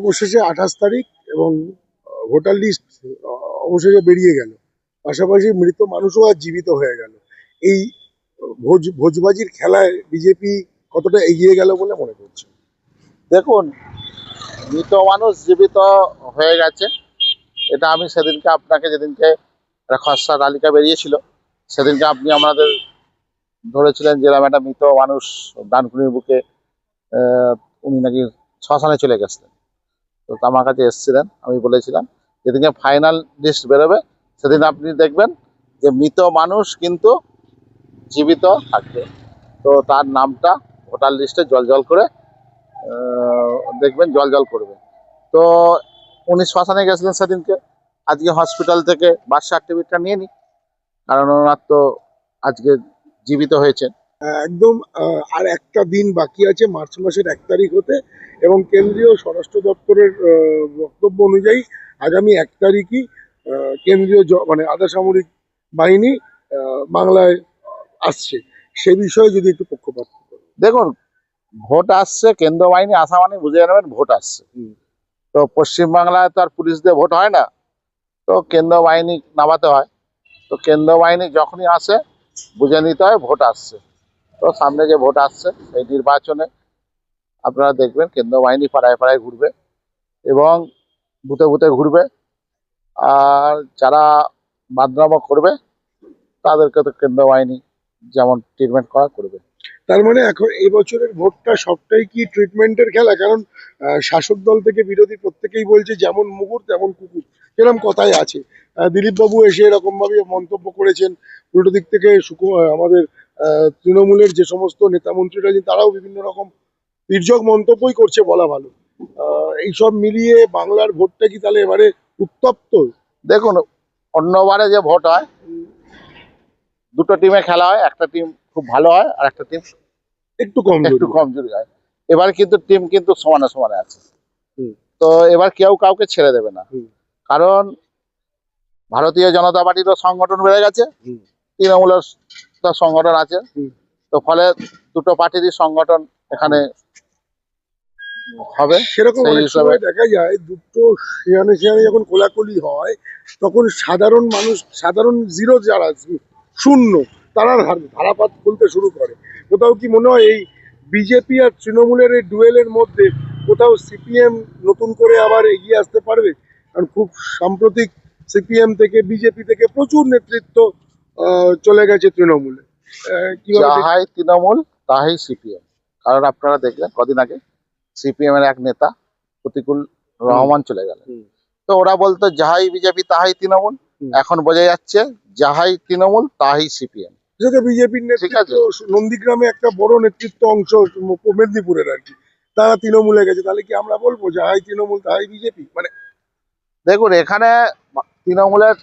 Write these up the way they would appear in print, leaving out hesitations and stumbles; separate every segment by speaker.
Speaker 1: অবশেষে 28 তারিখ এবং ভোটার লিস্ট অবশেষে বেরিয়ে গেল। পাশাপাশি মৃত মানুষও আজ জীবিত হয়ে গেল। এই ভোজবাজির খেলায় বিজেপি কতটা এগিয়ে গেল বলে মনে করছে?
Speaker 2: দেখুন, মৃত মানুষ জীবিত হয়ে গেছে, এটা আমি সেদিনকে আপনাকে, যেদিনকে একটা খসড়া তালিকা বেরিয়েছিল, সেদিনকে আপনি আমাদের ধরেছিলেন যে এরকম একটা মৃত মানুষ ডানকুনির বুকে, উনি নাকি শ্মশানে চলে গেছিলেন। তো আমার কাছে এসেছিলেন, আমি বলেছিলাম যেদিনকে ফাইনাল লিস্ট বেরোবে সেদিন আপনি দেখবেন যে মৃত মানুষ কিন্তু জীবিত থাকবে। তো তার নামটা ভোটার লিস্টে জল করে দেখবেন, জল করবে। তো উনি শ্মশানে গেছিলেন সেদিনকে, আজকে হসপিটাল থেকে বার্থ সার্টিফিকেটটা নিয়ে নি, কারণ ওনার তো আজকে জীবিত হয়েছেন।
Speaker 1: একদম। আর একটা দিন বাকি আছে মার্চ মাসের 1 তারিখ হতে, এবং কেন্দ্রীয় স্বরাষ্ট্র দপ্তরের বক্তব্য অনুযায়ী আগামী 1 তারিখই কেন্দ্রীয় মানে আধা সামরিক বাহিনী বাংলায় আসছে। সে বিষয়ে যদি একটু পক্ষপাত করেন।
Speaker 2: দেখুন, ভোট আসছে, কেন্দ্র বাহিনী আসা মানে বুঝে নেবেন ভোট আসছে। তো পশ্চিমবাংলায় তো আর পুলিশ দিয়ে ভোট হয় না, তো কেন্দ্র বাহিনী নামাতে হয়। তো কেন্দ্র বাহিনী যখনই আসে বুঝে নিতে হয় ভোট আসছে। তো সামনে যে ভোট আসছে এই নির্বাচনে আপনারা দেখবেন কেন্দ্র বাহিনী পাড়ায় পাড়ায় ঘুরবে এবং বুথে বুথে ঘুরবে, আর যারা বাদনাম করবে তাদেরকে তো কেন্দ্র বাহিনী যেমন ট্রিটমেন্ট করা করবে।
Speaker 1: তার মানে এখন এই বছরের ভোটটা সবটাই কি ট্রিটমেন্টের খেলা? কারণ শাসক দল থেকে বিরোধী প্রত্যেকেই বলছে যেমন মুগুর তেমন কুকুর, এরকম কথাই আছে। দিলীপ বাবু এসে এরকম ভাবে মন্তব্য করেছেন। উল্টো দিক থেকে আমাদের তৃণমূলের যে সমস্ত নেতা মন্ত্রীরা আছেন তারাও বিভিন্ন রকম তির্যক মন্তব্যই করছে বলা ভালো। এইসব মিলিয়ে বাংলার ভোটটা কি তাহলে এবারে উত্তপ্ত?
Speaker 2: দেখুন, অন্যবারে যে ভোট হয় দুটো টিমে খেলা হয়, একটা টিম খুব ভালো হয় আর একটা টিম
Speaker 1: একটু
Speaker 2: কমজোরি হয়। এবার কিন্তু টিম কিন্তু সমানে সমানে আছে। তো এবার কেউ কাউকে ছেড়ে দেবে না, কারণ ভারতীয় জনতা পার্টিরও সংগঠন বেড়ে গেছে, তৃণমূলের সংগঠন আছে। তো ফলে দুটো পার্টিরই সংগঠন এখানে হবে।
Speaker 1: সেরকম অনেক সময় দেখা যায় দুটো শিয়ানে শিয়ানে যখন কোলাকুলি হয় তখন সাধারণ মানুষ, সাধারণ জিরো যারা শূন্য, তারা ধারাপাত খুলতে শুরু করে। কোথাও কি মনে হয় এই বিজেপি আর তৃণমূলের এই ডুয়েলের মধ্যে কোথাও সিপিএম নতুন করে আবার এগিয়ে আসতে পারবে? কারণ খুব সাম্প্রতিক সিপিএম থেকে, বিজেপি থেকে প্রচুর নেতৃত্ব চলে গেছে তৃণমূলে।
Speaker 2: যাহাই তৃণমূল তাহাই সিপিএম। কারণ আপনারা দেখলেন কদিন আগে সিপিএম এর এক নেতা প্রতিকুল রহমান চলে গেলেন। তো ওরা বলতো যাহাই বিজেপি তাহাই তৃণমূল, এখন বোঝা যাচ্ছে যাহাই তৃণমূল তাহাই সিপিএম।
Speaker 1: বিজেপির নেতৃত্ব নন্দীগ্রামে একটা বড় নেতৃত্ব অংশ মেদিনীপুরের আর কি, তারা তৃণমূলে গেছে। তাহলে কি আমরা বলবো যাহাই তৃণমূল তাহাই বিজেপি? মানে
Speaker 2: দেখুন, এখানে তৃণমূলের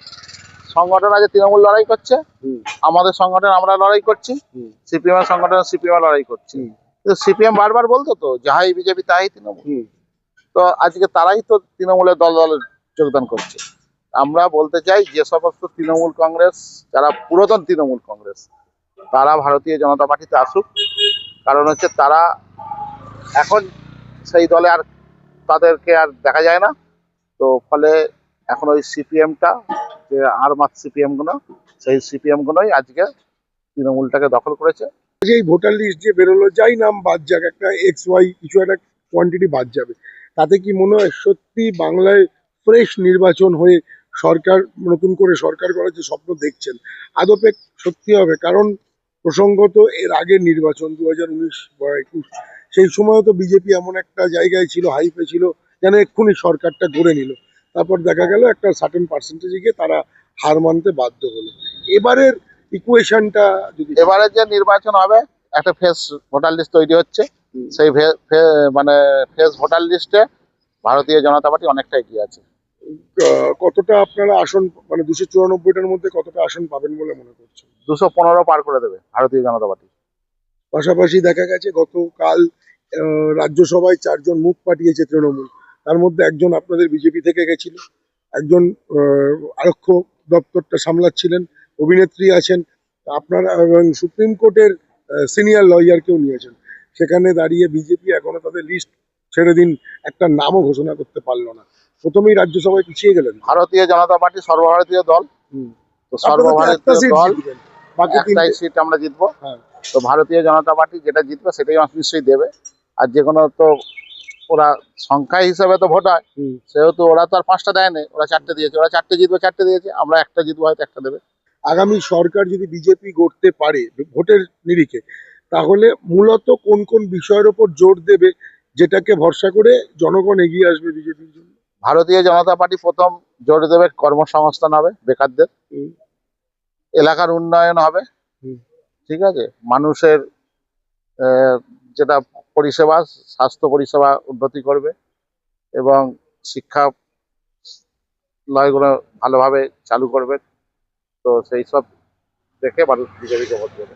Speaker 2: সংগঠন আছে, তৃণমূল লড়াই করছে, আমাদের সংগঠন আমরা লড়াই করছি, সিপিএম এর সংগঠন সিপিএম লড়াই করছি। কিন্তু সিপিএম বারবার বলতো তো যাহাই বিজেপি তাহাই তৃণমূল। তো আজকে তারাই তো তৃণমূলের দল যোগদান করছে। আমরা বলতে চাই যে সমস্ত তৃণমূল কংগ্রেস, যারা পুরাতন তৃণমূল কংগ্রেস, তারা ভারতীয় জনতা পার্টিতে আসুক। কারণ হচ্ছে তারা এখন সেই দলে আর তাদেরকে আর দেখা যায় না। তো ফলে এখন ওই সিপিএমটা, যে আরমাত সিপিএম গুলো, সেই সিপিএম গুলোই আজকে তৃণমূলটাকে দখল করেছে।
Speaker 1: এই ভোটার লিস্ট যে বেরোলো, যাই নাম বাদ যাক, একটা এক্স ওয়াই কিছু একটা কোয়ান্টিটি বাদ যাবে, তাতে কি মনে হয় সত্যি বাংলায় ফ্রেশ নির্বাচন হয়ে সরকার, নতুন করে সরকার করার যে স্বপ্ন দেখছেন আদপে সত্যি হবে? কারণ প্রসঙ্গত এর আগের নির্বাচন 2019 বা 21, সেই সময়ও তো বিজেপি এমন একটা জায়গায় ছিল, হাইপে ছিল, যেন এক্ষুনি সরকারটা গড়ে নিল। তারপর দেখা গেল একটা সার্টেন পার্সেন্টেজে গিয়ে তারা হার মানতে বাধ্য হলো। এবারের ইকুয়েশনটা যদি,
Speaker 2: এবারে যে নির্বাচন হবে, একটা ফেস ভোটার লিস্ট তৈরি হচ্ছে, সেই মানে ফেস ভোটার লিস্টে ভারতীয় জনতা পার্টি অনেকটা এগিয়ে আছে।
Speaker 1: কতটা আপনারা আসন, মানে 294টার মধ্যে কতটা আসন পাবেন বলে মনে করছেন?
Speaker 2: 215 পার করে দেবে ভারতীয় জনতা পার্টি।
Speaker 1: পাশাপাশি দেখা গেছে গতকাল রাজ্যসভায় 4 জন মুখ পাঠিয়েছে তৃণমূল, তার মধ্যে একজন আপনাদের বিজেপি থেকে গেছিল, একজন আরক্ষ দপ্তরটা সামলাচ্ছিলেন, অভিনেত্রী আছেন আপনারা, এবং সুপ্রিম কোর্টের সিনিয়র লয়ারকেও নিয়েছেন। সেখানে দাঁড়িয়ে বিজেপি এখনো তাদের লিস্ট সেদিন একটা নামও ঘোষণা করতে পারলো না, প্রথমেই রাজ্যসভায় পিছিয়ে গেলেন।
Speaker 2: ভারতীয় জনতা পার্টি সর্বভারতীয় দল।
Speaker 1: হুম।
Speaker 2: তো
Speaker 1: আপনারা তো একটা
Speaker 2: সর্বভারতীয়
Speaker 1: সিট
Speaker 2: দল,
Speaker 1: জিতবেন, বাকি
Speaker 2: একটাই
Speaker 1: তিনটে।
Speaker 2: সিট আমরা জিতবো।
Speaker 1: হ্যাঁ।
Speaker 2: তো ভারতীয় জনতা পার্টি যেটা জিতবে সেটাই আমার নিশ্চয়ই দেবে। আর যে কোনো তো ওরা সংখ্যা হিসাবে তো ভোট হয়,
Speaker 1: হুম।
Speaker 2: সেহেতু ওরা তো আর 5টা দেয়নি, ওরা 4টে দিয়েছে। ওরা 4টে জিতবে, 4টে দিয়েছে, আমরা একটা জিতবো, হয়তো একটা দেবে।
Speaker 1: আগামী সরকার যদি বিজেপি গড়তে পারে ভোটের নিরিখে, তাহলে মূলত কোন কোন বিষয়ের ওপর জোর দেবে, যেটাকে ভরসা করে জনগণ এগিয়ে আসবে বিজেপির জন্য?
Speaker 2: ভারতীয় জনতা পার্টি প্রথম জোর দেবে কর্মসংস্থান হবে বেকারদের,
Speaker 1: হুম।
Speaker 2: এলাকার উন্নয়ন হবে,
Speaker 1: হুম।
Speaker 2: ঠিক আছে, মানুষের আহ, যেটা পরিষেবা, স্বাস্থ্য পরিষেবা উন্নতি করবে এবং শিক্ষা লয়গুলো ভালোভাবে চালু করবে। তো সেই সব দেখে মানুষ বিজেপিকে ভোট দেবে।